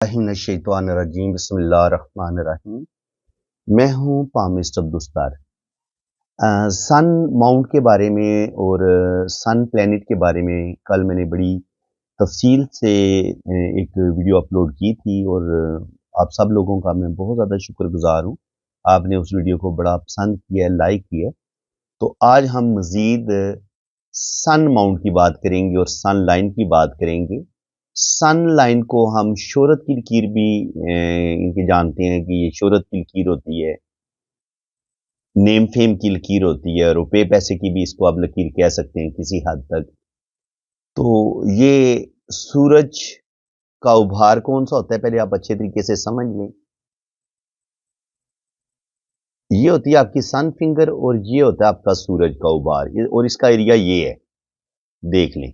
रजीम बिस्मिल्लाहिर्रहमानिर्रहीम। मैं हूँ पामिस्ट अब्दुस्तार। सन माउंट के बारे में और सन प्लैनेट के बारे में कल मैंने बड़ी तफसील से एक वीडियो अपलोड की थी और आप सब लोगों का मैं बहुत ज़्यादा शुक्रगुजार हूँ। आपने उस वीडियो को बड़ा पसंद किया है, लाइक किया है। तो आज हम मज़ीद सन माउंट की बात करेंगे और सन लाइन की बात करेंगे। सन लाइन को हम शोहरत की लकीर भी इनके जानते हैं कि ये शोहरत की लकीर होती है, नेम फेम की लकीर होती है, रुपए पैसे की भी इसको आप लकीर कह सकते हैं किसी हद तक। तो ये सूरज का उभार कौन सा होता है, पहले आप अच्छे तरीके से समझ लें। ये होती है आपकी सन फिंगर और ये होता है आपका सूरज का उभार और इसका एरिया ये है, देख लें।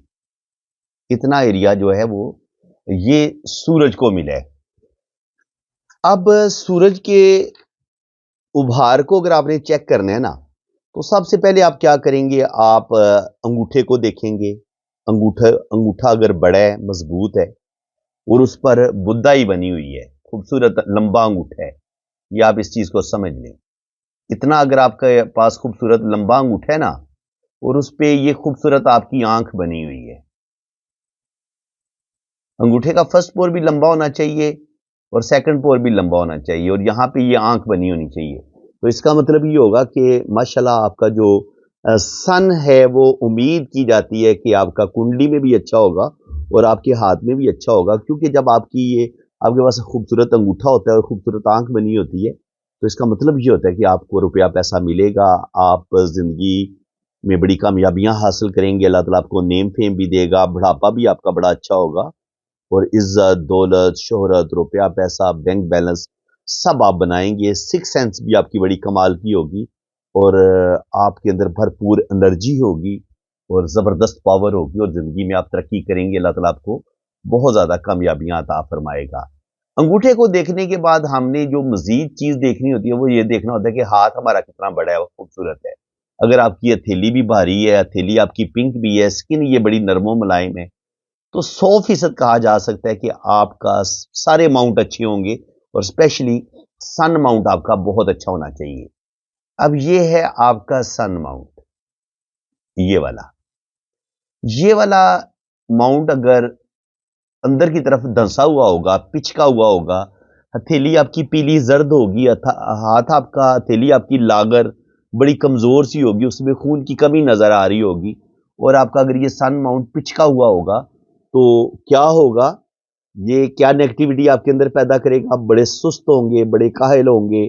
इतना एरिया जो है वो ये सूरज को मिला है। अब सूरज के उभार को अगर आपने चेक करना है ना, तो सबसे पहले आप क्या करेंगे, आप अंगूठे को देखेंगे। अंगूठा अंगूठा अगर बड़ा है, मजबूत है और उस पर बुद्धाई बनी हुई है, खूबसूरत लंबा अंगूठा है, ये आप इस चीज को समझ लें। इतना अगर आपके पास खूबसूरत लंबा अंगूठा है ना और उस पे ये खूबसूरत आपकी आंख बनी हुई है। अंगूठे का फर्स्ट पोर भी लंबा होना चाहिए और सेकंड पोर भी लंबा होना चाहिए और यहाँ पे ये आंख बनी होनी चाहिए। तो इसका मतलब ये होगा कि माशाल्लाह आपका जो सन है वो उम्मीद की जाती है कि आपका कुंडली में भी अच्छा होगा और आपके हाथ में भी अच्छा होगा, क्योंकि जब आपकी ये आपके पास खूबसूरत अंगूठा होता है और खूबसूरत आंख बनी होती है, तो इसका मतलब ये होता है कि आपको रुपया पैसा मिलेगा, आप जिंदगी में बड़ी कामयाबियां हासिल करेंगे, अल्लाह ताला आपको नेम फेम भी देगा, बुढ़ापा भी आपका बड़ा अच्छा होगा और इज्जत, दौलत, शोहरत, रुपया, पैसा, बैंक बैलेंस सब आप बनाएंगे। सिक्स सेंस भी आपकी बड़ी कमाल की होगी और आपके अंदर भरपूर एनर्जी होगी और ज़बरदस्त पावर होगी और ज़िंदगी में आप तरक्की करेंगे। अल्लाह ताला आपको बहुत ज़्यादा कामयाबियां अता फरमाएगा। अंगूठे को देखने के बाद हमने जो मज़ीद चीज़ देखनी होती है वो ये देखना होता है कि हाथ हमारा कितना बड़ा है, वो खूबसूरत है। अगर आपकी हथेली भी भारी है, हथेली आपकी पिंक भी है, स्किन ये बड़ी नरमो मुलायम है, तो 100% कहा जा सकता है कि आपका सारे माउंट अच्छे होंगे और स्पेशली सन माउंट आपका बहुत अच्छा होना चाहिए। अब ये है आपका सन माउंट, ये वाला माउंट अगर अंदर की तरफ धंसा हुआ होगा, पिचका हुआ होगा, हथेली आपकी पीली जर्द होगी, हाथ आपका हथेली आपकी लागर बड़ी कमजोर सी होगी, उसमें खून की कमी नजर आ रही होगी और आपका अगर ये सन माउंट पिचका हुआ होगा तो क्या होगा, ये क्या नेगेटिविटी आपके अंदर पैदा करेगा। आप बड़े सुस्त होंगे, बड़े काहिल होंगे,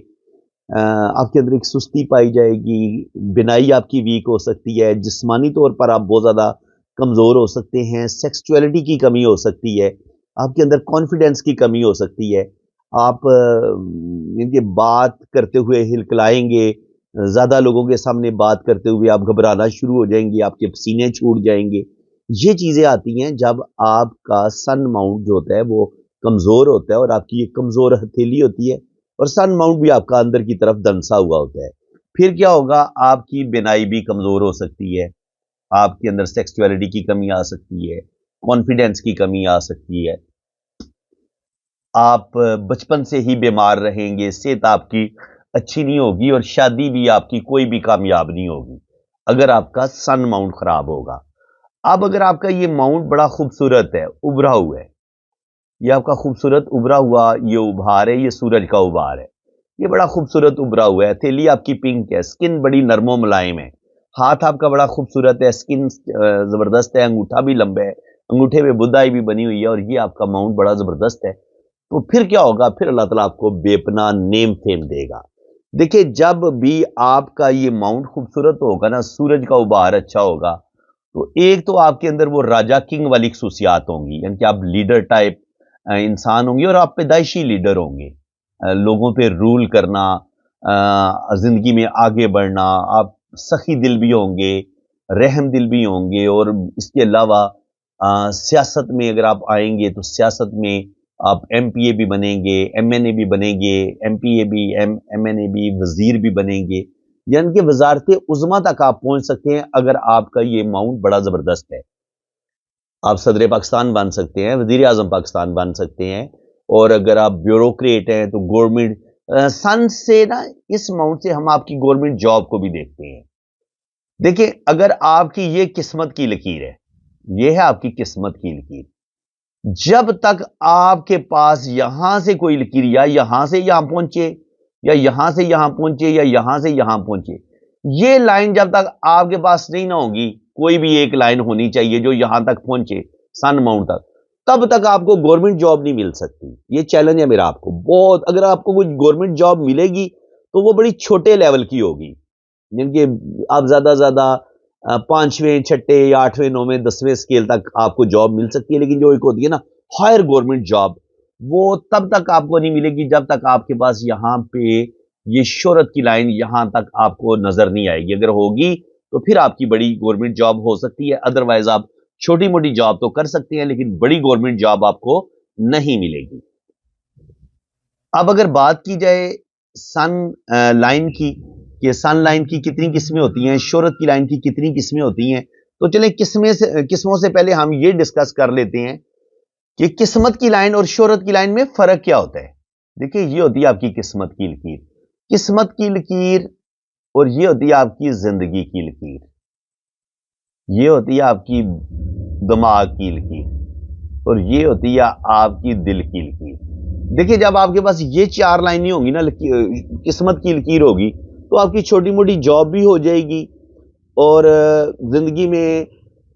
आपके अंदर एक सुस्ती पाई जाएगी, बिनाई आपकी वीक हो सकती है, जिस्मानी तौर पर आप बहुत ज़्यादा कमज़ोर हो सकते हैं, सेक्सुअलिटी की कमी हो सकती है, आपके अंदर कॉन्फिडेंस की कमी हो सकती है, आप इनके बात करते हुए हिलकलाएंगे, ज़्यादा लोगों के सामने बात करते हुए आप घबराना शुरू हो जाएंगे, आपके पसीने छूट जाएंगे। ये चीज़ें आती हैं जब आपका सन माउंट जो होता है वो कमज़ोर होता है और आपकी एक कमज़ोर हथेली होती है और सन माउंट भी आपका अंदर की तरफ दंसा हुआ होता है। फिर क्या होगा, आपकी बिनाई भी कमज़ोर हो सकती है, आपके अंदर सेक्सुअलिटी की कमी आ सकती है, कॉन्फिडेंस की कमी आ सकती है, आप बचपन से ही बीमार रहेंगे, सेहत आपकी अच्छी नहीं होगी और शादी भी आपकी कोई भी कामयाब नहीं होगी अगर आपका सन माउंट खराब होगा। अब अगर आपका ये माउंट बड़ा खूबसूरत है, उभरा हुआ है, ये आपका खूबसूरत उभरा हुआ ये उभार है, ये सूरज का उभार है, ये बड़ा खूबसूरत उभरा हुआ है, हथेली आपकी पिंक है, स्किन बड़ी नरमो मुलायम है, हाथ आपका बड़ा खूबसूरत है, स्किन जबरदस्त है, अंगूठा भी लंबा है, अंगूठे में बुदाई भी बनी हुई है और ये आपका माउंट बड़ा जबरदस्त है। तो फिर क्या होगा, फिर अल्लाह ताला आपको बेपना नेम फेम देगा। देखिए, जब भी आपका ये माउंट खूबसूरत होगा ना, सूरज का उभार अच्छा होगा, तो एक तो आपके अंदर वो राजा किंग वाली खसूसियात होंगी, यानी कि आप लीडर टाइप इंसान होंगे और आप पैदाइशी लीडर होंगे। लोगों पे रूल करना, जिंदगी में आगे बढ़ना, आप सखी दिल भी होंगे, रहम दिल भी होंगे और इसके अलावा सियासत में अगर आप आएंगे तो सियासत में आप एमपीए भी बनेंगे, एमएनए भी बनेंगे, एमपीए भी, एमएनए भी, वजीर भी बनेंगे, यानी कि वजारत उज़्मा तक आप पहुंच सकते हैं अगर आपका ये माउंट बड़ा जबरदस्त है। आप सदर पाकिस्तान बन सकते हैं, वजीर आजम पाकिस्तान बन सकते हैं, और अगर आप ब्यूरोक्रेट हैं तो गवर्नमेंट सन से ना इस अमाउंट से हम आपकी गवर्नमेंट जॉब को भी देखते हैं। देखिए, अगर आपकी ये किस्मत की लकीर है, ये है आपकी किस्मत की लकीर। जब तक आपके पास यहां से कोई लकीर या यहां से यहां पहुंचे या यहां से यहां पहुंचे या यहां से यहां पहुंचे, ये लाइन जब तक आपके पास नहीं ना होगी, कोई भी एक लाइन होनी चाहिए जो यहां तक पहुंचे सन माउंट तक, तब तक आपको गवर्नमेंट जॉब नहीं मिल सकती। ये चैलेंज है मेरा आपको बहुत। अगर आपको कोई गवर्नमेंट जॉब मिलेगी तो वो बड़ी छोटे लेवल की होगी, जिनके आप ज्यादा पांचवें छठे या आठवें नौवें दसवें स्केल तक आपको जॉब मिल सकती है। लेकिन जो एक होती है ना हायर गवर्नमेंट जॉब, वो तब तक आपको नहीं मिलेगी जब तक आपके पास यहाँ पे ये शोहरत की लाइन यहाँ तक आपको नजर नहीं आएगी। अगर होगी तो फिर आपकी बड़ी गवर्नमेंट जॉब हो सकती है, अदरवाइज आप छोटी मोटी जॉब तो कर सकते हैं लेकिन बड़ी गवर्नमेंट जॉब आपको नहीं मिलेगी। अब अगर बात की जाए सन लाइन की, कि सन लाइन की कितनी किस्में होती हैं, शोहरत की लाइन की कितनी किस्में होती हैं, तो चलें किस्मों से पहले हम ये डिस्कस कर लेते हैं कि किस्मत की लाइन और शोहरत की लाइन में फर्क क्या होता है। देखिए, ये होती है आपकी किस्मत की लकीर, किस्मत की लकीर, और ये होती है आपकी जिंदगी की लकीर, ये होती है आपकी दिमाग की लकीर, और ये होती है आपकी दिल की लकीर। देखिए, जब आपके पास ये चार लाइनें होंगी ना, किस्मत की लकीर होगी, तो आपकी छोटी मोटी जॉब भी हो जाएगी और जिंदगी में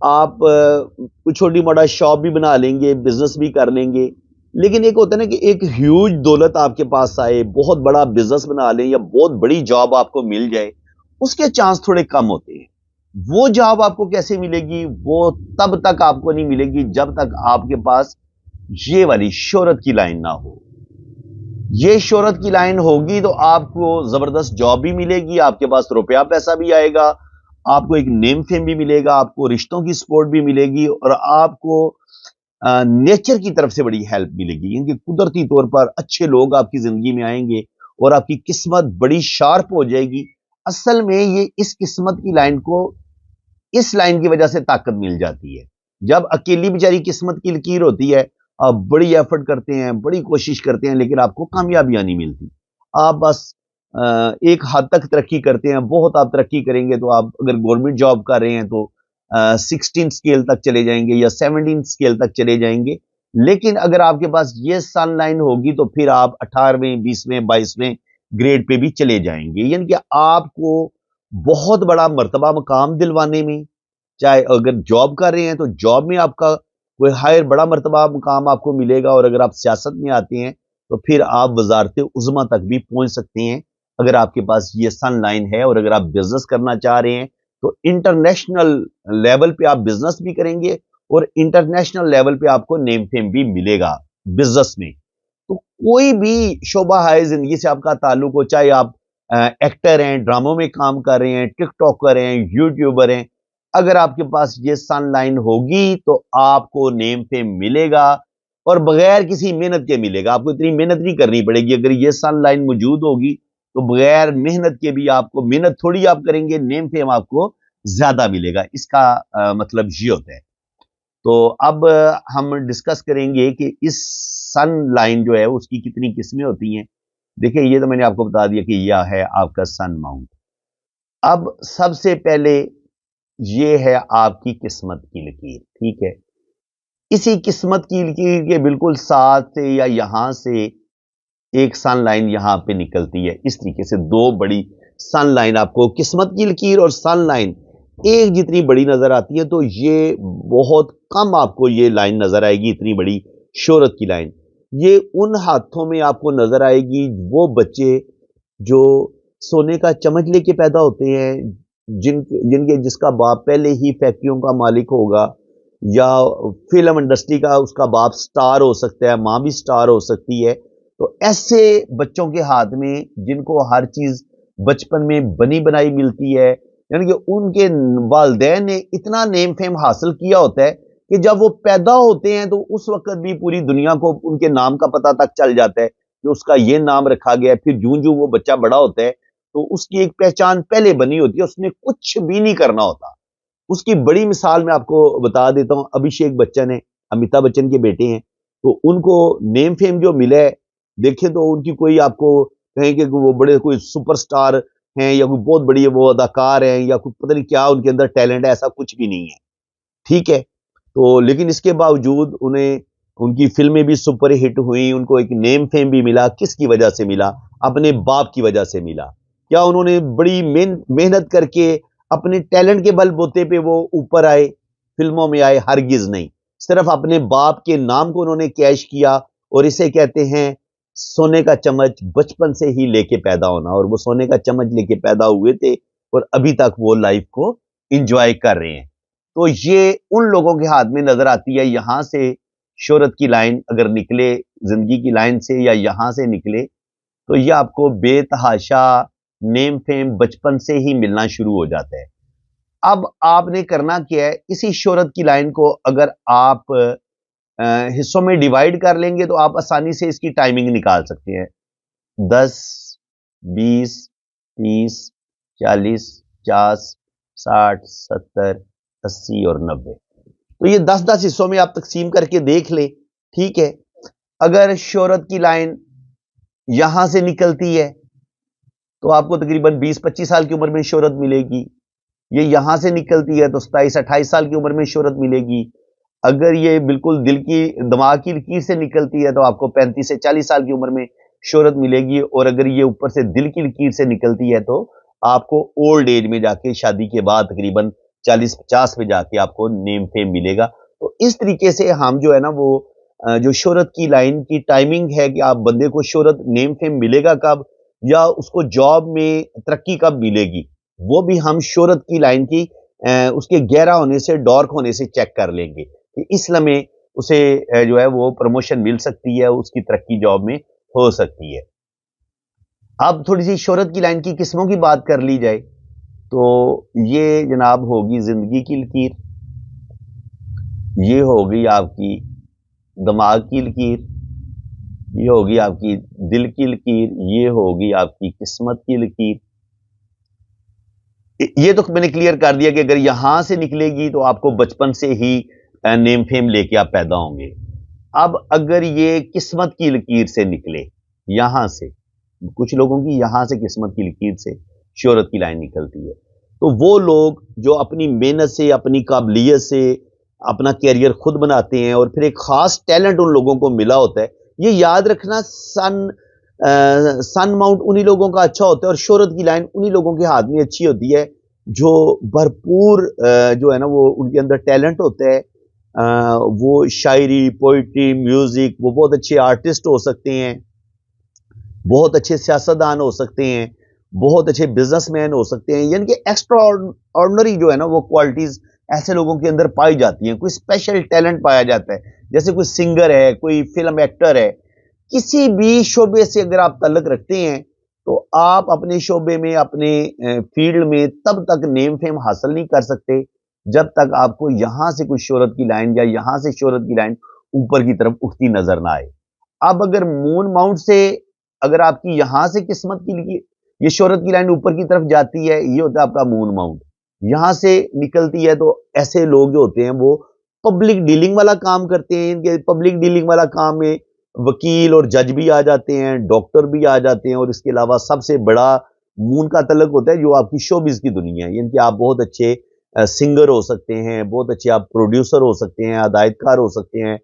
आप कुछ छोटी मोटा शॉप भी बना लेंगे, बिजनेस भी कर लेंगे। लेकिन एक होता है ना कि एक ह्यूज दौलत आपके पास आए, बहुत बड़ा बिजनेस बना लें या बहुत बड़ी जॉब आपको मिल जाए, उसके चांस थोड़े कम होते हैं। वो जॉब आपको कैसे मिलेगी? वो तब तक आपको नहीं मिलेगी जब तक आपके पास ये वाली शोहरत की लाइन ना हो। ये शोहरत की लाइन होगी तो आपको जबरदस्त जॉब भी मिलेगी, आपके पास रुपया पैसा भी आएगा, आपको एक नेम फेम भी मिलेगा, आपको रिश्तों की सपोर्ट भी मिलेगी और आपको नेचर की तरफ से बड़ी हेल्प मिलेगी, क्योंकि कुदरती तौर पर अच्छे लोग आपकी जिंदगी में आएंगे और आपकी किस्मत बड़ी शार्प हो जाएगी। असल में ये इस किस्मत की लाइन को इस लाइन की वजह से ताकत मिल जाती है। जब अकेली बेचारी किस्मत की लकीर होती है, आप बड़ी एफर्ट करते हैं, बड़ी कोशिश करते हैं, लेकिन आपको कामयाबियां नहीं मिलती। आप बस एक हद तक तरक्की करते हैं, बहुत आप तरक्की करेंगे तो आप अगर गवर्नमेंट जॉब कर रहे हैं तो 16 स्केल तक चले जाएंगे या 17 स्केल तक चले जाएंगे। लेकिन अगर आपके पास ये सन लाइन होगी तो फिर आप 18वें 20वें 22वें ग्रेड पे भी चले जाएंगे, यानी कि आपको बहुत बड़ा मर्तबा मकाम दिलवाने में, चाहे अगर जॉब कर रहे हैं तो जॉब में आपका कोई हायर बड़ा मर्तबा मुकाम आपको मिलेगा, और अगर आप सियासत में आते हैं तो फिर आप वजारत उज़्मा तक भी पहुंच सकते हैं अगर आपके पास ये सन लाइन है। और अगर आप बिजनेस करना चाह रहे हैं तो इंटरनेशनल लेवल पे आप बिजनेस भी करेंगे और इंटरनेशनल लेवल पे आपको नेम फेम भी मिलेगा बिजनेस में। तो कोई भी शोबा है जिंदगी से आपका ताल्लुक हो, चाहे आप एक्टर हैं, ड्रामों में काम कर रहे हैं, टिकटॉकर हैं, यूट्यूबर हैं, अगर आपके पास ये सन लाइन होगी तो आपको नेम फेम मिलेगा और बगैर किसी मेहनत के मिलेगा। आपको इतनी मेहनत नहीं करनी पड़ेगी। अगर ये सन लाइन मौजूद होगी तो बगैर मेहनत के भी आपको, मेहनत थोड़ी आप करेंगे, नेम फेम आपको ज्यादा मिलेगा। इसका मतलब ये होता है। तो अब हम डिस्कस करेंगे कि इस सन लाइन जो है उसकी कितनी किस्में होती हैं। देखिए, ये तो मैंने आपको बता दिया कि यह है आपका सन माउंट। अब सबसे पहले ये है आपकी किस्मत की लकीर, ठीक है। इसी किस्मत की लकीर के बिल्कुल साथ से या यहां से एक सन लाइन यहां पे निकलती है। इस तरीके से दो बड़ी सन लाइन, आपको किस्मत की लकीर और सन लाइन एक जितनी बड़ी नजर आती है, तो ये बहुत कम आपको ये लाइन नजर आएगी, इतनी बड़ी शोहरत की लाइन। ये उन हाथों में आपको नजर आएगी वो बच्चे जो सोने का चम्मच लेके पैदा होते हैं, जिनके जिसका बाप पहले ही फैक्ट्रियों का मालिक होगा, या फिल्म इंडस्ट्री का उसका बाप स्टार हो सकता है, मां भी स्टार हो सकती है। तो ऐसे बच्चों के हाथ में जिनको हर चीज बचपन में बनी बनाई मिलती है, यानी कि उनके वालिदैन ने इतना नेम फेम हासिल किया होता है कि जब वो पैदा होते हैं तो उस वक्त भी पूरी दुनिया को उनके नाम का पता तक चल जाता है कि उसका ये नाम रखा गया है। फिर जूं जूं वो बच्चा बड़ा होता है तो उसकी एक पहचान पहले बनी होती है, उसने कुछ भी नहीं करना होता। उसकी बड़ी मिसाल मैं आपको बता देता हूं। अभिषेक बच्चन है, अमिताभ बच्चन के बेटे हैं। तो उनको नेम फेम जो मिला है, देखें तो उनकी कोई आपको कहेंगे कि वो बड़े कोई सुपरस्टार हैं या कोई बहुत बड़ी वो अदाकार हैं या कोई पता नहीं क्या उनके अंदर टैलेंट है, ऐसा कुछ भी नहीं है। ठीक है? तो लेकिन इसके बावजूद उन्हें उनकी फ़िल्में भी सुपर हिट हुई, उनको एक नेम फेम भी मिला, किसकी वजह से मिला? अपने बाप की वजह से मिला। क्या उन्होंने बड़ी मेहनत करके अपने टैलेंट के बलबूते पे वो ऊपर आए, फ़िल्मों में आए? हरगिज़ नहीं। सिर्फ़ अपने बाप के नाम को उन्होंने कैश किया और इसे कहते हैं सोने का चम्मच बचपन से ही लेके पैदा होना और वो सोने का चम्मच लेके पैदा हुए थे और अभी तक वो लाइफ़ को एन्जॉय कर रहे हैं। तो ये उन लोगों के हाथ में नज़र आती है, यहाँ से शोहरत की लाइन अगर निकले, ज़िंदगी की लाइन से या यहाँ से निकले, तो ये आपको बेतहाशा नेम फेम बचपन से ही मिलना शुरू हो जाता है। अब आपने करना क्या है, इसी शोहरत की लाइन को अगर आप हिस्सों में डिवाइड कर लेंगे, तो आप आसानी से इसकी टाइमिंग निकाल सकते हैं। 10, 20, 30, 40, 50, 60, 70, 80 और 90। तो ये 10-10 हिस्सों में आप तकसीम करके देख लें, ठीक है? अगर शोहरत की लाइन यहां से निकलती है, तो आपको तकरीबन 20-25 साल की उम्र में शोहरत मिलेगी। ये यहां से निकलती है, तो 27-28 साल की उम्र में शोहरत मिलेगी। अगर ये बिल्कुल दिमाग की लकीर से निकलती है, तो आपको 35 से 40 साल की उम्र में शोहरत मिलेगी और अगर ये ऊपर से दिल की लकीर से निकलती है, तो आपको ओल्ड एज में जाके शादी के बाद तकरीबन 40-50 में जाके आपको नेम फेम मिलेगा। तो इस तरीके से हम जो है ना वो जो शोहरत की लाइन की टाइमिंग है कि आप बंदे को शोहरत नेम फेम मिलेगा कब या उसको जॉब में तरक्की कब मिलेगी, वो भी हम शोहरत की लाइन की उसके गहरा होने से, डार्क होने से चेक कर लेंगे कि इस लम्हे उसे जो है वो प्रमोशन मिल सकती है, उसकी तरक्की जॉब में हो सकती है। अब थोड़ी सी शोहरत की लाइन की किस्मों की बात कर ली जाए, तो ये जनाब होगी ज़िंदगी की लकीर, ये होगी आपकी दिमाग की लकीर, ये होगी आपकी दिल की लकीर, ये होगी आपकी किस्मत की लकीर। ये तो मैंने क्लियर कर दिया कि अगर यहां से निकलेगी तो आपको बचपन से ही नेम फेम लेके आप पैदा होंगे। अब अगर ये किस्मत की लकीर से निकले, यहां से, कुछ लोगों की यहां से किस्मत की लकीर से शोहरत की लाइन निकलती है, तो वो लोग जो अपनी मेहनत से, अपनी काबिलियत से अपना कैरियर खुद बनाते हैं और फिर एक खास टैलेंट उन लोगों को मिला होता है। ये याद रखना, सन माउंट उन्हीं लोगों का अच्छा होता है और शोहरत की लाइन उन्हीं लोगों के हाथ में अच्छी होती है जो भरपूर जो है ना वो उनके अंदर टैलेंट होता है। वो शायरी, पोइट्री, म्यूजिक, वो बहुत अच्छे आर्टिस्ट हो सकते हैं, बहुत अच्छे सियासतदान हो सकते हैं, बहुत अच्छे बिजनेसमैन हो सकते हैं। यानी कि एक्स्ट्रा ऑर्डिनरी जो है ना वो क्वालिटीज ऐसे लोगों के अंदर पाई जाती हैं, कोई स्पेशल टैलेंट पाया जाता है। जैसे कोई सिंगर है, कोई फिल्म एक्टर है, किसी भी शोबे से अगर आप ताल्लुक रखते हैं, तो आप अपने शोबे में, अपने फील्ड में तब तक नेम फेम हासिल नहीं कर सकते, जब तक आपको यहां से कुछ शोहरत की लाइन या यहां से शोहरत की लाइन ऊपर की तरफ उठती नजर ना आए। अब अगर मून माउंट से अगर आपकी यहां से किस्मत की ये शोहरत की लाइन ऊपर की तरफ जाती है, ये होता है आपका मून माउंट। यहां से निकलती है, तो ऐसे लोग जो होते हैं वो पब्लिक डीलिंग वाला काम करते हैं। इनके पब्लिक डीलिंग वाला काम में वकील और जज भी आ जाते हैं, डॉक्टर भी आ जाते हैं और इसके अलावा सबसे बड़ा मून का तलक होता है जो आपकी शोबिज़ की दुनिया है। यानी कि आप बहुत अच्छे सिंगर हो सकते हैं, बहुत अच्छे आप प्रोड्यूसर हो सकते हैं, हिदायतकार हो सकते हैं,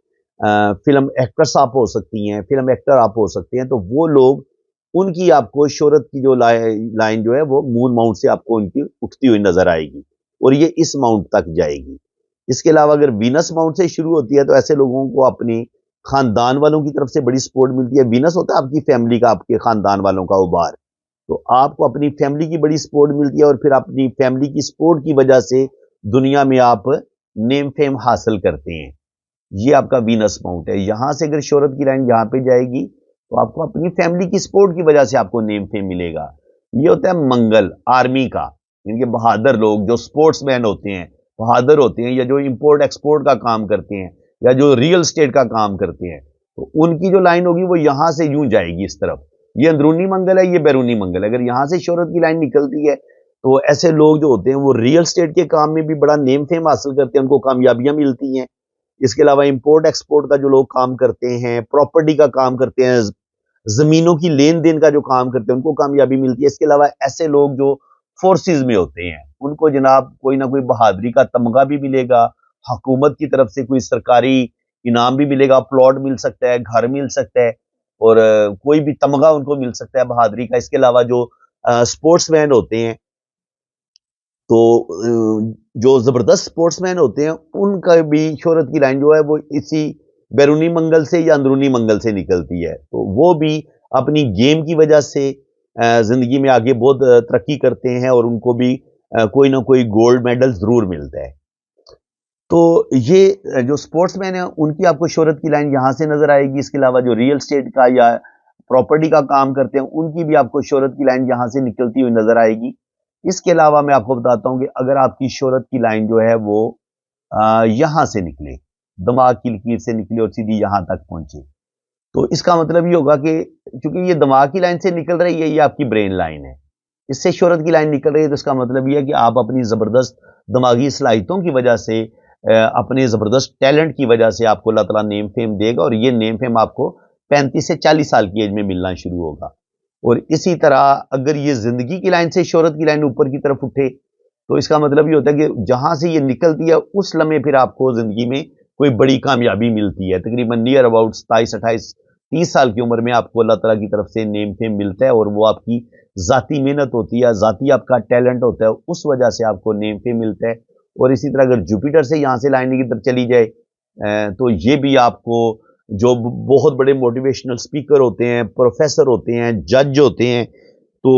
फ़िल्म एक्ट्रेस आप हो सकती हैं, फ़िल्म एक्टर आप हो सकते हैं। तो वो लोग, उनकी आपको शोहरत की जो लाइन जो है वो मून माउंट से आपको उनकी उठती हुई नज़र आएगी और ये इस माउंट तक जाएगी। इसके अलावा अगर वीनस माउंट से शुरू होती है, तो ऐसे लोगों को अपनी खानदान वालों की तरफ से बड़ी सपोर्ट मिलती है। वीनस होता है आपकी फैमिली का, आपके खानदान वालों का उबार। तो आपको अपनी फैमिली की बड़ी सपोर्ट मिलती है और फिर अपनी फैमिली की सपोर्ट की वजह से दुनिया में आप नेम फेम हासिल करते हैं। ये आपका वीनस माउंट है। यहां से अगर शोहरत की लाइन यहां पे जाएगी, तो आपको अपनी फैमिली की सपोर्ट की वजह से आपको नेम फेम मिलेगा। ये होता है मंगल, आर्मी का। इनके बहादुर लोग जो स्पोर्ट्समैन होते हैं, बहादुर होते हैं, या जो इंपोर्ट एक्सपोर्ट का काम करते हैं, या जो रियल स्टेट का काम करते हैं, तो उनकी जो लाइन होगी वो यहां से यूं जाएगी इस तरफ। ये अंदरूनी मंगल है, ये बैरूनी मंगल है। अगर यहां से शोहरत की लाइन निकलती है, तो ऐसे लोग जो होते हैं वो रियल स्टेट के काम में भी बड़ा नेम फेम हासिल करते हैं, उनको कामयाबियां मिलती हैं। इसके अलावा इंपोर्ट एक्सपोर्ट का जो लोग काम करते हैं, प्रॉपर्टी का काम करते हैं, जमीनों की लेन देन का जो काम करते हैं, उनको कामयाबी मिलती है। इसके अलावा ऐसे लोग जो फोर्सेस में होते हैं, उनको जनाब कोई ना कोई बहादुरी का तमगा भी मिलेगा, हुकूमत की तरफ से कोई सरकारी इनाम भी मिलेगा, प्लॉट मिल सकता है, घर मिल सकता है, और कोई भी तमगा उनको मिल सकता है बहादुरी का। इसके अलावा जो स्पोर्ट्समैन होते हैं, तो जो जबरदस्त स्पोर्ट्समैन होते हैं, उनका भी शोहरत की लाइन जो है वो इसी बैरूनी मंगल से या अंदरूनी मंगल से निकलती है। तो वो भी अपनी गेम की वजह से जिंदगी में आगे बहुत तरक्की करते हैं, और उनको भी कोई ना कोई गोल्ड मेडल जरूर मिलता है। तो ये जो स्पोर्ट्समैन है, उनकी आपको शोहरत की लाइन यहाँ से नजर आएगी। इसके अलावा जो रियल स्टेट का या प्रॉपर्टी का काम करते हैं, उनकी भी आपको शोहरत की लाइन यहाँ से निकलती हुई नजर आएगी। इसके अलावा मैं आपको बताता हूँ कि अगर आपकी शोहरत की लाइन जो है वो यहाँ से निकले, दिमाग की लकीर से निकले और सीधी यहाँ तक पहुंचे, तो इसका मतलब ये होगा कि चूंकि ये दिमाग की लाइन से निकल रही है, ये आपकी ब्रेन लाइन है, इससे शोहरत की लाइन निकल रही है, तो इसका मतलब ये है कि आप अपनी जबरदस्त दिमागी सलाहियतों की वजह से, अपने जबरदस्त टैलेंट की वजह से आपको अल्लाह ताला नेम फेम देगा, और ये नेम फेम आपको 35 से 40 साल की एज में मिलना शुरू होगा। और इसी तरह अगर ये जिंदगी की लाइन से शोहरत की लाइन ऊपर की तरफ उठे, तो इसका मतलब ये होता है कि जहां से ये निकलती है, उस लम्हे फिर आपको जिंदगी में कोई बड़ी कामयाबी मिलती है। तकरीबन नियर अबाउट 27, 28, 30 साल की उम्र में आपको अल्लाह ताला की तरफ से नेम फेम मिलता है, और वो आपकी जाती मेहनत होती है, जाती आपका टैलेंट होता है, उस वजह से आपको नेम फेम मिलता है। और इसी तरह अगर जुपिटर से यहाँ से लाइन की तरफ चली जाए, तो ये भी आपको जो बहुत बड़े मोटिवेशनल स्पीकर होते हैं, प्रोफेसर होते हैं, जज होते हैं, तो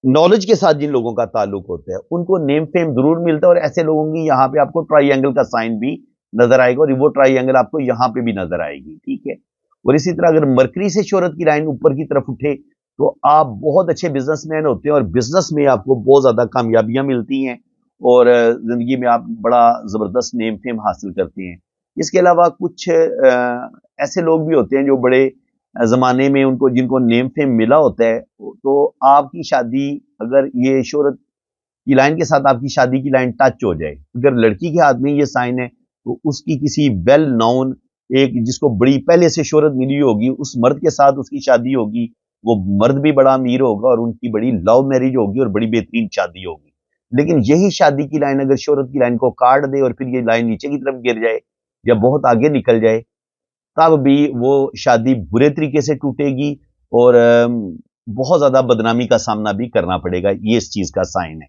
नॉलेज के साथ जिन लोगों का ताल्लुक होता है, उनको नेम फेम जरूर मिलता है। और ऐसे लोगों की यहाँ पे आपको ट्राइंगल का साइन भी नजर आएगा, और वो ट्राइंगल आपको यहाँ पे भी नजर आएगी, ठीक है। और इसी तरह अगर मरकरी से शोहरत की लाइन ऊपर की तरफ उठे, तो आप बहुत अच्छे बिजनेसमैन होते हैं, और बिजनेस में आपको बहुत ज्यादा कामयाबियां मिलती हैं, और जिंदगी में आप बड़ा जबरदस्त नेम फेम हासिल करते हैं। इसके अलावा कुछ ऐसे लोग भी होते हैं जो बड़े जमाने में उनको जिनको नेम फेम मिला होता है, तो आपकी शादी, अगर ये शोहरत की लाइन के साथ आपकी शादी की लाइन टच हो जाए, अगर लड़की के हाथ में ये साइन है, तो उसकी किसी वेल नोन, एक जिसको बड़ी पहले से शोहरत मिली होगी, उस मर्द के साथ उसकी शादी होगी। वो मर्द भी बड़ा अमीर होगा, और उनकी बड़ी लव मैरिज होगी, और बड़ी बेहतरीन शादी होगी। लेकिन यही शादी की लाइन अगर शोहरत की लाइन को काट दे, और फिर ये लाइन नीचे की तरफ गिर जाए या बहुत आगे निकल जाए, तब भी वो शादी बुरे तरीके से टूटेगी, और बहुत ज्यादा बदनामी का सामना भी करना पड़ेगा। ये इस चीज का साइन है।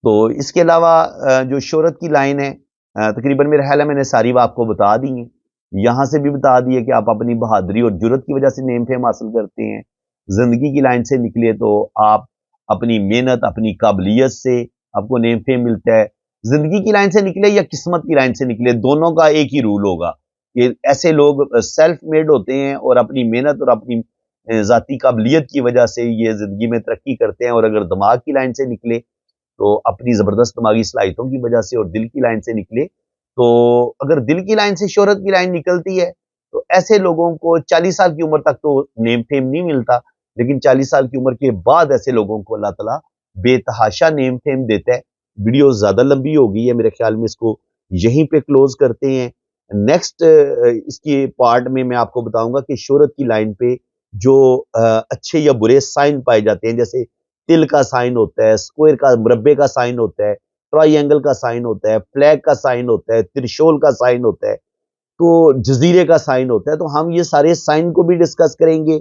तो इसके अलावा जो शोहरत की लाइन है, तकरीबन मेरा ख्याल है मैंने सारी बात आपको बता दी है। यहां से भी बता दी है कि आप अपनी बहादुरी और जुर्रत की वजह से नेम फेम हासिल करते हैं। जिंदगी की लाइन से निकले तो आप अपनी मेहनत, अपनी काबिलियत से आपको नेम फेम मिलता है। जिंदगी की लाइन से निकले या किस्मत की लाइन से निकले, दोनों का एक ही रूल होगा कि ऐसे लोग सेल्फ मेड होते हैं, और अपनी मेहनत और अपनी जाती काबिलियत की वजह से ये जिंदगी में तरक्की करते हैं। और अगर दिमाग की लाइन से निकले, तो अपनी जबरदस्त दिमागी सलाहियतों की वजह से, और दिल की लाइन से निकले, तो अगर दिल की लाइन से शोहरत की लाइन निकलती है, तो ऐसे लोगों को 40 साल की उम्र तक तो नेम फेम नहीं मिलता, लेकिन 40 साल की उम्र के बाद ऐसे लोगों को अल्लाह ताला बेतहाशा नेम फेम देता है। वीडियो ज्यादा लंबी हो गई है, मेरे ख्याल में इसको यहीं पे क्लोज करते हैं। नेक्स्ट इसके पार्ट में मैं आपको बताऊंगा कि शोहरत की लाइन पे जो अच्छे या बुरे साइन पाए जाते हैं, जैसे तिल का साइन होता है, स्क्वायर का, मुरब्बे का साइन होता है, ट्राइंगल का साइन होता है, फ्लैग का साइन होता है, त्रिशूल का साइन होता है, तो जजीरे का साइन होता है। तो हम ये सारे साइन को भी डिस्कस करेंगे,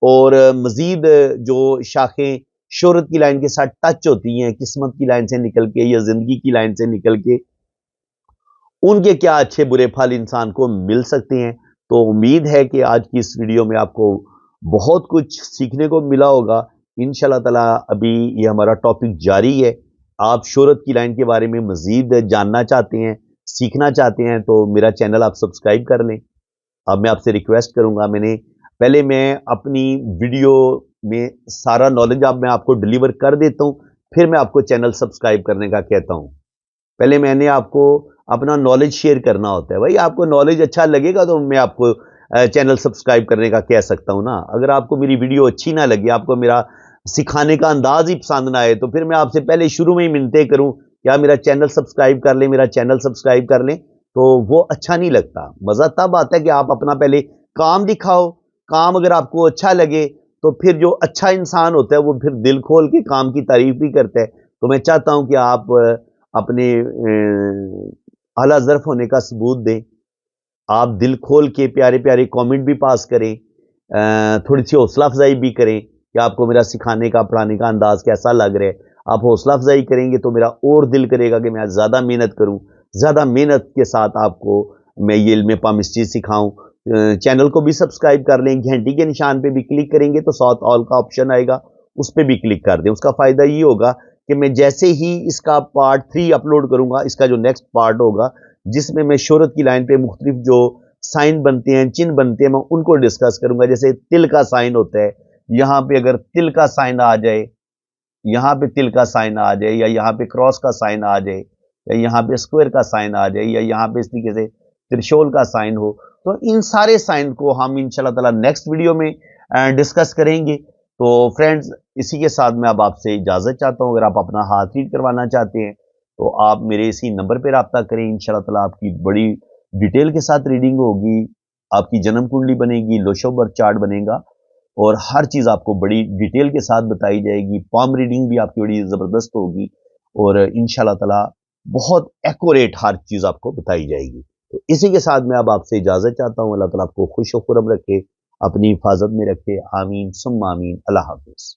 और मजीद जो शाखें शोहरत की लाइन के साथ टच होती हैं, किस्मत की लाइन से निकल के या जिंदगी की लाइन से निकल के, उनके क्या अच्छे बुरे फल इंसान को मिल सकते हैं। तो उम्मीद है कि आज की इस वीडियो में आपको बहुत कुछ सीखने को मिला होगा। इंशाल्लाह ताला अभी ये हमारा टॉपिक जारी है। आप शोहरत की लाइन के बारे में मजीद जानना चाहते हैं, सीखना चाहते हैं, तो मेरा चैनल आप सब्सक्राइब कर लें। अब मैं आपसे रिक्वेस्ट करूंगा, पहले मैं अपनी वीडियो में सारा नॉलेज मैं आपको डिलीवर कर देता हूं, फिर मैं आपको चैनल सब्सक्राइब करने का कहता हूं। पहले मैंने आपको अपना नॉलेज शेयर करना होता है। भाई आपको नॉलेज अच्छा लगेगा तो मैं आपको चैनल सब्सक्राइब करने का कह सकता हूं ना। अगर आपको मेरी वीडियो अच्छी ना लगे, आपको मेरा सिखाने का अंदाज ही पसंद ना आए, तो फिर मैं आपसे पहले शुरू में ही मिन्नतें करूं कि आप मेरा चैनल सब्सक्राइब कर लें, मेरा चैनल सब्सक्राइब कर लें, तो वो अच्छा नहीं लगता। मज़ा तब आता है कि आप अपना पहले काम दिखाओ, काम अगर आपको अच्छा लगे तो फिर जो अच्छा इंसान होता है वो फिर दिल खोल के काम की तारीफ भी करता है। तो मैं चाहता हूं कि आप अपने आला ज़र्फ होने का सबूत दें। आप दिल खोल के प्यारे प्यारे कमेंट भी पास करें, थोड़ी सी हौसला अफजाई भी करें कि आपको मेरा सिखाने का पढ़ाने का अंदाज कैसा लग रहा है। आप हौसला अफजाई करेंगे तो मेरा और दिल करेगा कि मैं ज़्यादा मेहनत करूं, ज़्यादा मेहनत के साथ आपको मैं ये इल्म पामिस्ट्री सिखाऊं। चैनल को भी सब्सक्राइब कर लें, घंटी के निशान पे भी क्लिक करेंगे तो साउथ ऑल का ऑप्शन आएगा, उस पर भी क्लिक कर दें। उसका फ़ायदा ये होगा कि मैं जैसे ही इसका पार्ट 3 अपलोड करूंगा, इसका जो नेक्स्ट पार्ट होगा जिसमें मैं शोहरत की लाइन पे मुख्तलिफ जो साइन बनते हैं, चिन्ह बनते हैं, मैं उनको डिस्कस करूंगा। जैसे तिल का साइन होता है, यहाँ पे अगर तिल का साइन आ जाए, यहाँ पे तिल का साइन आ जाए, या यहाँ पे क्रॉस का साइन आ जाए, या यहाँ पे स्क्वायर का साइन आ जाए, या यहाँ पे इस तरीके से त्रिशूल का साइन हो, तो इन सारे साइन को हम इंशाल्लाह ताला नेक्स्ट वीडियो में डिस्कस करेंगे। तो फ्रेंड्स, इसी के साथ मैं अब आपसे इजाज़त चाहता हूँ। अगर आप अपना हाथ रीड करवाना चाहते हैं तो आप मेरे इसी नंबर पर रब्ता करें। इंशाल्लाह ताला आपकी बड़ी डिटेल के साथ रीडिंग होगी, आपकी जन्म कुंडली बनेगी, लोशो बर्थ चार्ट बनेगा और हर चीज़ आपको बड़ी डिटेल के साथ बताई जाएगी। पाम रीडिंग भी आपकी बड़ी ज़बरदस्त होगी और इंशाल्लाह ताला बहुत एक्यूरेट हर चीज़ आपको बताई जाएगी। तो इसी के साथ मैं अब आपसे इजाज़त चाहता हूँ। अल्लाह ताला आपको खुश व खुरम रखे, अपनी हिफाजत में रखे। आमीन सुम्मा आमीन। अल्लाह हाफ़िज़।